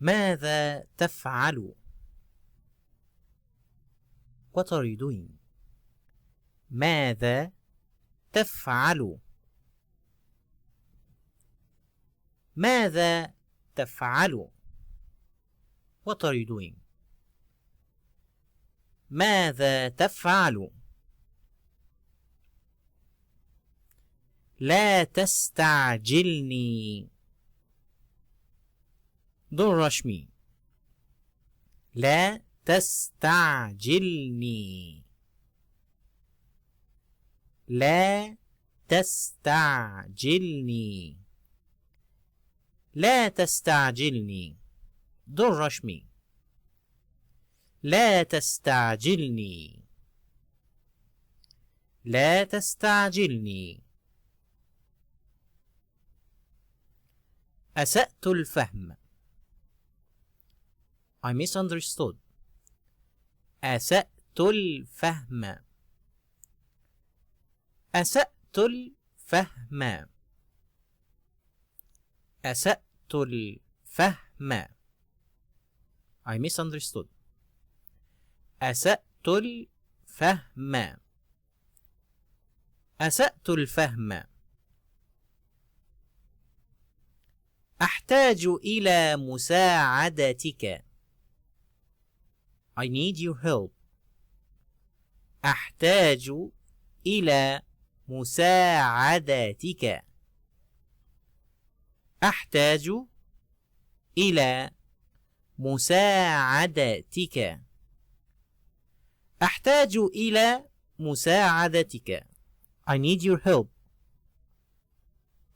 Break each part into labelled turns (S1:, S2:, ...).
S1: ماذا تفعل؟ What are you doing? ماذا تفعل؟ ماذا تفعل؟ What are you doing? ماذا تفعل؟ لا تستعجلني. Don't rush me. لا تستعجلني. لا تستعجلني. لا تستعجلني. Don't rush me. لا تستعجلني. لا تستعجلني. أسأت الفهم. I misunderstood. أسأت الفهم. أسأت الفهم. أسأت الفهم. I misunderstood. أسأت الفهم. أسأت الفهم. أحتاج إلى مساعدتك. I need your help. أحتاج إلى مساعدتك. أحتاج إلى مساعدتك. أحتاج إلى مساعدتك. I need your help.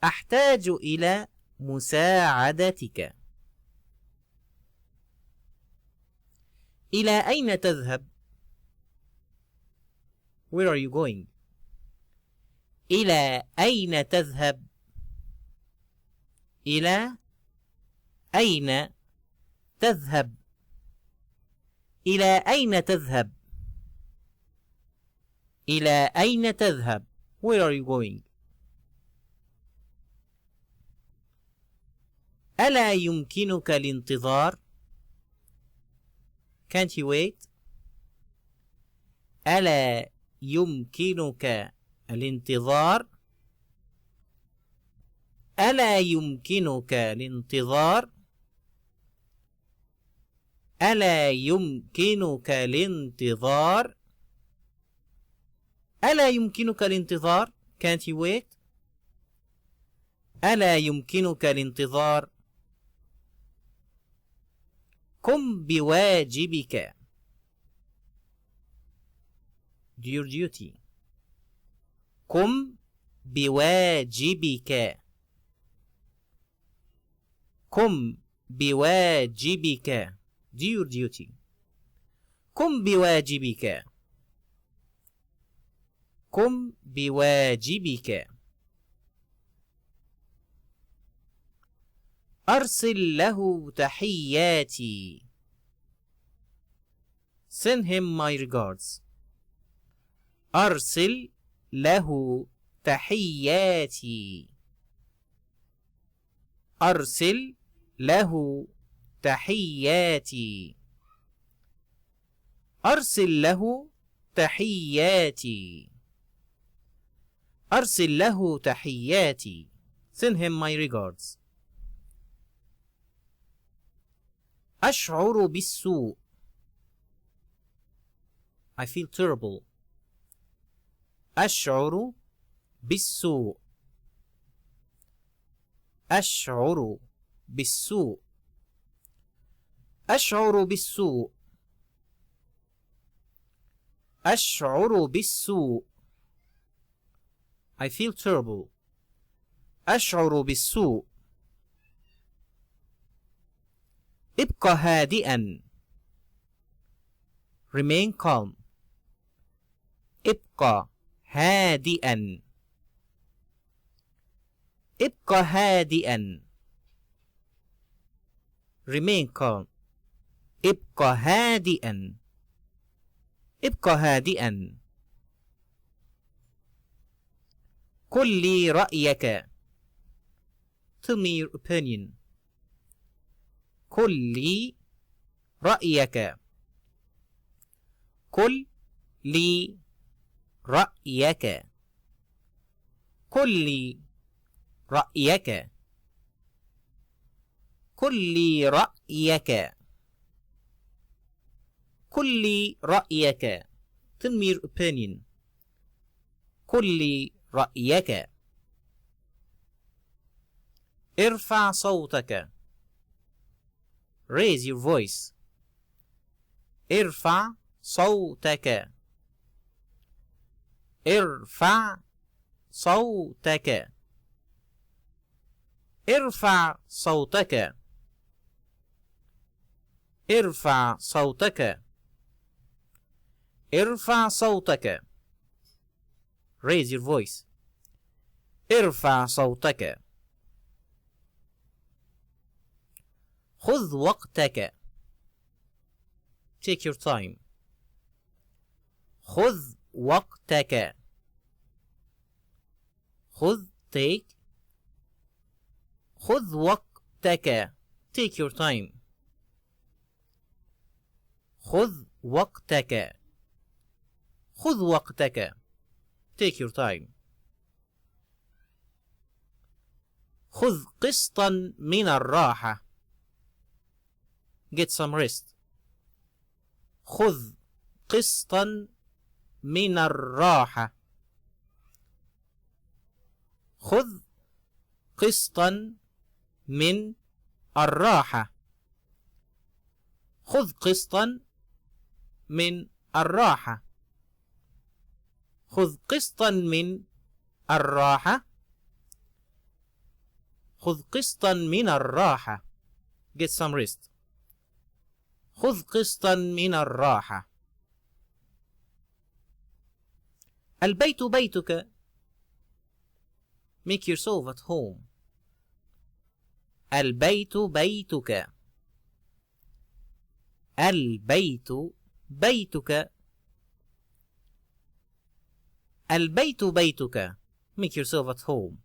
S1: أحتاج إلى مساعدتك. إلى أين تذهب؟ Where are you going? إلى أين تذهب؟ إلى أين تذهب؟ إلى أين تذهب؟ إلى أين تذهب؟ Where are you going? ألا يمكنك الانتظار؟ Can't you wait? ألا يمكنك الانتظار؟ ألا يمكنك الانتظار؟ ألا يمكنك الانتظار؟ ألا يمكنك الانتظار؟ Can't you wait? ألا يمكنك الانتظار؟ قم بواجبك. Do your duty. قم بواجبك. قم بواجبك. Do your duty. قم بواجبك. قم بواجبك. أرسل له تحياتي. Send him my regards. أرسل له تحياتي. أرسل له تحياتي. أرسل له تحياتي. أرسل له تحياتي. Send him my regards. أشعر بالسوء. I feel terrible. أشعر بالسوء. أشعر بالسوء. أشعر بالسوء. أشعر بالسوء. I feel terrible. أشعر بالسوء. ابق هادئا. Remain calm. ابق هادئا. ابق هادئا. Remain calm. ابق هادئا. ابق هادئا. قل لي رأيك. Tell me your opinion. قل لي رأيك. قل لي رأيك. قل لي رأيك. قل لي رأيك. قل لي رأيك. Tell me your opinion. قل لي رأيك. ارفع صوتك. Raise your voice. ارفع صوتك. ارفع صوتك. ارفع صوتك. ارفع صوتك. ارفع صوتك. Raise your voice. ارفع صوتك. خذ وقتك. Take your time. خذ وقتك. خذ take. خذ وقتك. Take your time. خذ وقتك. خذ وقتك. Take your time. خذ قسطا من الراحة. Get some rest. خذ قسطا من الراحة. خذ قسطا من الراحة. خذ قسطا من الراحة. خذ قسطا من الراحة. خذ قسطا من الراحة. Get some rest. خذ قسطا من الراحة. البيت بيتك. Make yourself at home. البيت بيتك. البيت بيتك. البيت بيتك. Make yourself at home.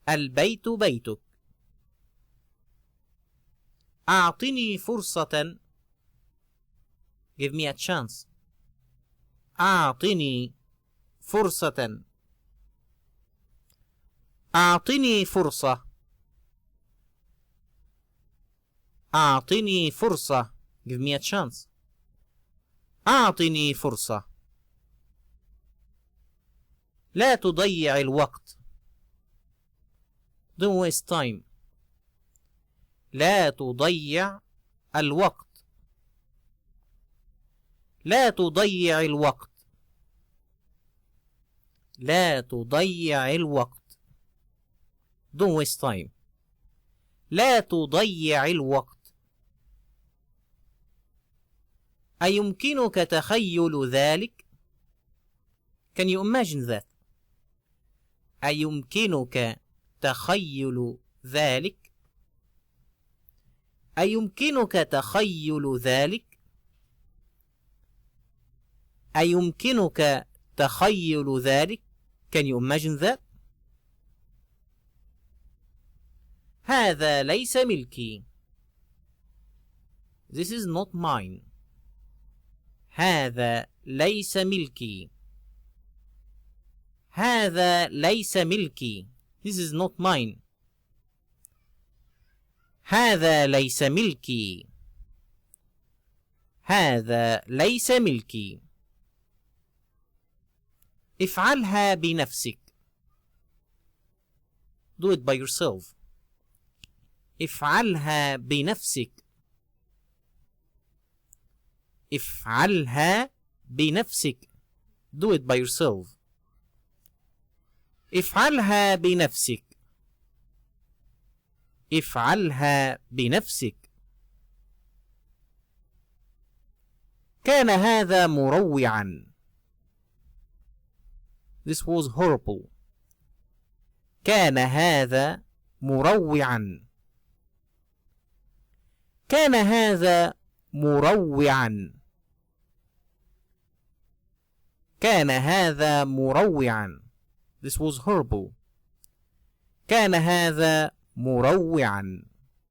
S1: البيت بيتك. أعطني فرصة. Give me a chance. أعطني فرصة. أعطني فرصة. أعطني فرصة. Give me a chance. أعطني فرصة. لا تضيع الوقت. Don't waste time. لا تضيع الوقت. لا تضيع الوقت. لا تضيع الوقت. Don't waste time. لا تضيع الوقت. أيمكنك تخيل ذلك؟ Can you imagine that? أيمكنك تخيل ذلك؟ أيمكنك تخيل ذلك؟ أيمكنك تخيل ذلك؟ Can you imagine that? هذا ليس ملكي. This is not mine. هذا ليس ملكي. هذا ليس ملكي. This is not mine. هذا ليس ملكي. هذا ليس ملكي. افعلها بنفسك. Do it by yourself. افعلها بنفسك. افعلها بنفسك. Do it by yourself. افعلها بنفسك. افعلها بنفسك. كان هذا مروعا. This was horrible. كان هذا مروعا. كان هذا مروعا. كان هذا مروعا. This was horrible. كان هذا مروعا.